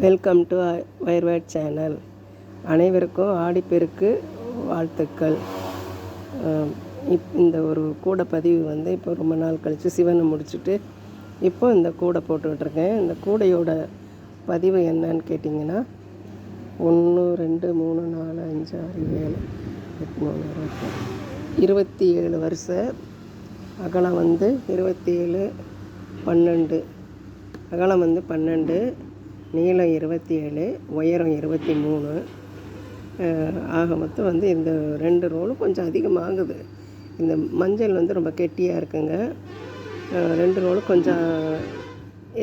Welcome to வயர்வேட் channel. அனைவருக்கும் ஆடிப்பெருக்கு வாழ்த்துக்கள். இந்த ஒரு கூடை பதிவு இப்போ ரொம்ப நாள் கழித்து சிவனை முடிச்சுட்டு இப்போ இந்த கூடை போட்டுக்கிட்டுருக்கேன். இந்த கூடையோட பதிவு என்னன்னு கேட்டிங்கன்னா 1 2 3 4 5 6 7 8 9 27 வருஷம். அகலம் 27 12, அகலம் 12, நீளம் 27, உயரம் 23. ஆக மொத்தம் இந்த 2 ரோலும் கொஞ்சம் அதிகமாகுது. இந்த மஞ்சள் ரொம்ப கெட்டியாக இருக்குங்க. 2 ரோலும் கொஞ்சம்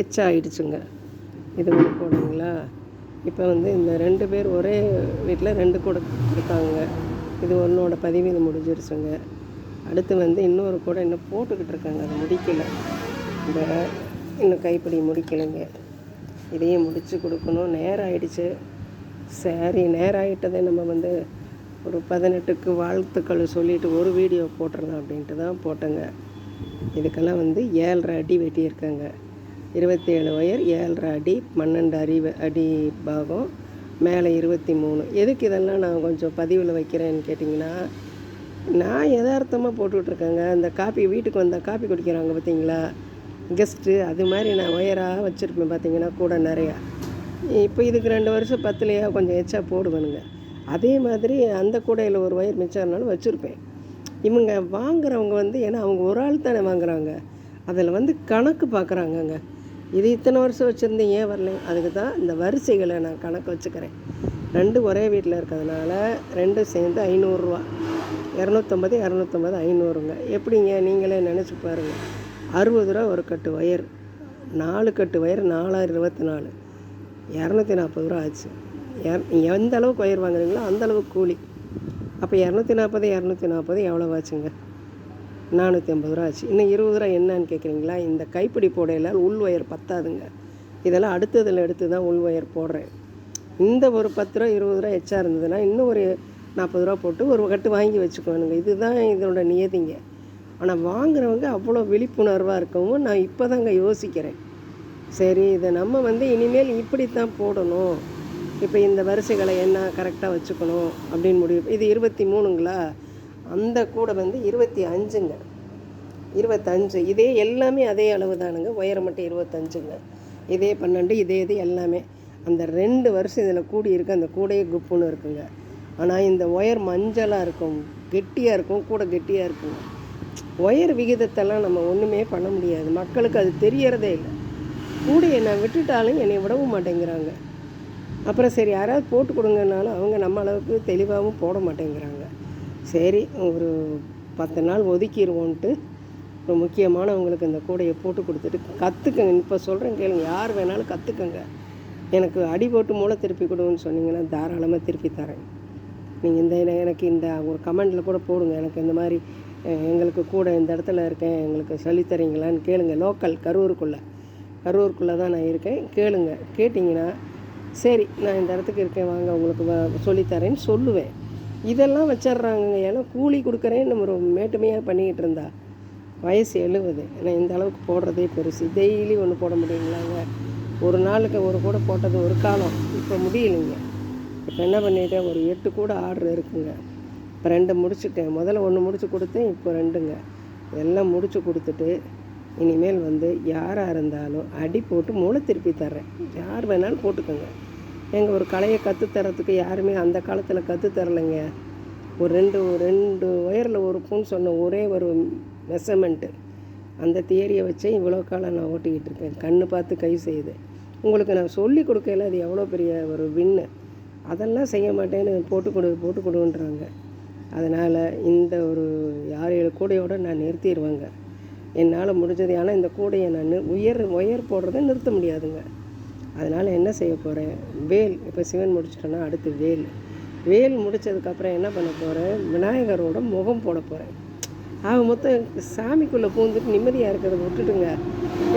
எச்சாகிடுச்சுங்க. இது ஒரு கூடைங்களா. இப்போ இந்த 2 பேர் ஒரே வீட்டில் 2 கூடை இருக்காங்க. இது ஒன்றோட பதிவு இது முடிஞ்சிருச்சுங்க. அடுத்து இன்னொரு கூடை இன்னும் போட்டுக்கிட்டு இருக்காங்க. அது முடிக்கலை. இன்னும் கைப்பிடி முடிக்கலைங்க. இதையும் முடித்து கொடுக்கணும். நேரம் ஆகிடுச்சு. சரி, நேரம் ஆகிட்டதே நம்ம ஒரு 18க்கு வாழ்த்துக்கள் சொல்லிவிட்டு ஒரு வீடியோ போட்டுடலாம் அப்படின்ட்டு தான் போட்டேங்க. இதுக்கெல்லாம் 7.5 அடி வெட்டியிருக்கேங்க. 27 ஒயர், 7.5 அடி, 12 அடி பாகம், மேலே 23. எதுக்கு இதெல்லாம் நான் கொஞ்சம் பதிவில் வைக்கிறேன்னு கேட்டிங்கன்னா, நான் யதார்த்தமாக போட்டுக்கிட்ருக்கேங்க. அந்த காப்பி வீட்டுக்கு வந்தால் காப்பி குடிக்கிறாங்க பார்த்தீங்களா, கெஸ்ட்டு, அது மாதிரி நான் ஒயராக வச்சுருப்பேன் பார்த்தீங்கன்னா கூட நிறையா. இப்போ இதுக்கு 2 வருஷம் 10லையா கொஞ்சம் எச்சா போடுவேனுங்க. அதே மாதிரி அந்த கூடையில் ஒரு ஒயர் மிச்சம்னாலும் வச்சுருப்பேன். இவங்க வாங்குறவங்க ஏன்னா அவங்க ஒரு ஆள் தானே வாங்குகிறாங்க, அதில் கணக்கு பார்க்குறாங்கங்க. இது இத்தனை வருஷம் வச்சுருந்தேன் ஏன் வரல, அதுக்கு தான் இந்த வரிசைகளை நான் கணக்கு வச்சுக்கிறேன். 2 ஒரே வீட்டில் இருக்கிறதுனால 2 சேர்ந்து 500 ரூபா. 250, 250, 500ங்க. எப்படிங்க நீங்களே நினச்சி பாருங்கள். 60 ரூபா ஒரு கட்டு ஒயர், 4 கட்டு ஒயர் 4024, 240 ரூபா ஆச்சு. எந்த அளவுக்கு ஒயர் வாங்குறீங்களோ அந்தளவுக்கு கூலி. அப்போ 240, 240 எவ்வளோ ஆச்சுங்க? 450 ரூபா ஆச்சு. இன்னும் 20 ரூபா என்னன்னு கேட்குறீங்களா? இந்த கைப்பிடி போடையில் உள் ஒயர் பத்தாதுங்க. இதெல்லாம் அடுத்ததில் எடுத்து தான் உள் ஒயர் போடுறேன். இந்த ஒரு 10 ரூபா 20 ரூபா எச்சா இருந்ததுன்னா இன்னும் ஒரு 40 ரூபா போட்டு ஒரு கட்டு வாங்கி வச்சுக்கோனுங்க. இதுதான் இதோட நியதிங்க. ஆனால் வாங்குறவங்க அவ்வளோ விழிப்புணர்வாக இருக்கவும் நான் இப்போ தாங்க யோசிக்கிறேன். சரி, இதை நம்ம இனிமேல் இப்படித்தான் போடணும். இப்போ இந்த வரிசைகளை என்ன கரெக்டாக வச்சுக்கணும் அப்படின்னு முடிவு. இது 23ங்களா, அந்த கூட 25ங்க. 25 இதே எல்லாமே அதே அளவு தானுங்க. உயரம் மட்டும் 25ங்க. இதே 12, இதே இது எல்லாமே அந்த 2 வருஷம் இதில் கூடி இருக்குது. அந்த கூடையே குப்புன்னு இருக்குங்க. ஆனால் இந்த ஒயர் மஞ்சளாக இருக்கும், கெட்டியாக இருக்கும், கூட கெட்டியாக இருக்குங்க. ஒயர் விகிதத்தெல்லாம் நம்ம ஒன்றுமே பண்ண முடியாது. மக்களுக்கு அது தெரியறதே இல்லை. கூடையை நான் விட்டுட்டாலும் என்னை விடவும் மாட்டேங்கிறாங்க. அப்புறம் சரி யாராவது போட்டு கொடுங்கனாலும் அவங்க நம்ம அளவுக்கு தெளிவாகவும் போட மாட்டேங்கிறாங்க. சரி, ஒரு 10 நாள் ஒதுக்கிடுவோன்ட்டு ஒரு முக்கியமானவங்களுக்கு இந்த கூடையை போட்டு கொடுத்துட்டு கற்றுக்கங்க. இப்போ சொல்கிறேன் கேளுங்க, யார் வேணாலும் கற்றுக்கங்க. எனக்கு அடி போட்டு மூளை திருப்பி கொடுன்னு சொன்னீங்கன்னா தாராளமாக திருப்பி தரேன். நீங்கள் எனக்கு இந்த ஒரு கமெண்டில் கூட போடுங்க. எனக்கு இந்த மாதிரி எங்களுக்கு கூட இந்த இடத்துல இருக்கேன், எங்களுக்கு சொல்லித்தரீங்களான்னு கேளுங்க. லோக்கல் கரூருக்குள்ளே தான் நான் இருக்கேன். கேளுங்க. கேட்டிங்கன்னா சரி நான் இந்த இடத்துக்கு இருக்கேன், வாங்க உங்களுக்கு சொல்லித்தரேன்னு சொல்லுவேன். இதெல்லாம் வச்சிட்றாங்க. ஏன்னா கூலி கொடுக்குறேன்னு நம்ம ஒரு மேட்டுமையாக பண்ணிக்கிட்டு இருந்தா வயசு 70. ஏன்னா இந்த அளவுக்கு போடுறதே பெருசு. டெய்லி ஒன்று போட முடியுங்களாங்க? ஒரு நாளுக்கு ஒரு கூட போட்டது ஒரு காலம், இப்போ முடியலைங்க. இப்போ என்ன பண்ணிட்டேன், ஒரு 8 கூட ஆர்டர் இருக்குங்க. இப்போ 2 முடிச்சுட்டேன். முதல்ல 1 முடிச்சு கொடுத்தேன், இப்போ 2ங்க. எல்லாம் முடிச்சு கொடுத்துட்டு இனிமேல் யாராக இருந்தாலும் அடி போட்டு மூளை திருப்பி தர்றேன். யார் வேணாலும் போட்டுக்கோங்க. எங்கள் ஒரு கலையை கற்றுத்தரத்துக்கு யாருமே அந்த காலத்தில் கற்றுத்தரலைங்க. ஒரு 2 ஒயரில் ஒரு பூன்னு சொன்ன ஒரே ஒரு மெஷர்மெண்ட்டு, அந்த தியரியை வச்சே இவ்வளோ காலம் நான் ஓட்டிக்கிட்டு இருக்கேன். கண்ணு பார்த்து கை செய்யுது. உங்களுக்கு நான் சொல்லி கொடுக்கல, அது எவ்வளோ பெரிய ஒரு வின்னு. அதெல்லாம் செய்ய மாட்டேன்னு போட்டு கொடுன்றாங்க. அதனால் இந்த ஒரு 6-7 கூடையோடு நான் நிறுத்திடுவேங்க. என்னால் முடிஞ்சது. ஆனால் இந்த கூடையை நான் ஒயர் போடுறதை நிறுத்த முடியாதுங்க. அதனால் என்ன செய்ய போகிறேன், வேல். இப்போ சிவன் முடிச்சிட்டேன்னா அடுத்து வேல் முடித்ததுக்கப்புறம் என்ன பண்ண போகிறேன், விநாயகரோட முகம் போட போகிறேன். ஆக மொத்தம் சாமிக்குள்ளே பூந்துட்டு நிம்மதியாக இருக்கிறத விட்டுட்டுங்க.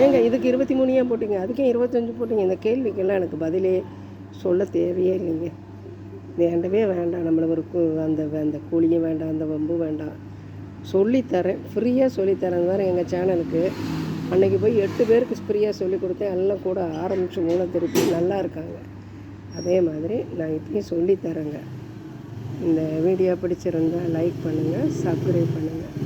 ஏங்க இதுக்கு 23 ஏன் போட்டிங்க, அதுக்கே 25 போட்டிங்க? இந்த கேள்விக்கெல்லாம் எனக்கு பதிலே சொல்ல தேவையே இல்லைங்க. வேண்டவே வேண்டாம். நம்மளுக்கு அந்த கூலியும் வேண்டாம், அந்த வம்பு வேண்டாம். சொல்லித்தரேன், ஃப்ரீயாக சொல்லித்தரேன். வேறு எங்கள் சேனலுக்கு அன்றைக்கி போய் 8 பேருக்கு ஃப்ரீயாக சொல்லி கொடுத்தேன். எல்லாம் கூட ஆரம்பித்து மூளை திருப்பி நல்லா இருக்காங்க. அதே மாதிரி நான் இப்பயும் சொல்லித்தரேங்க. இந்த வீடியோ பிடிச்சிருந்தால் லைக் பண்ணுங்கள், சப்ஸ்கிரைப் பண்ணுங்கள்.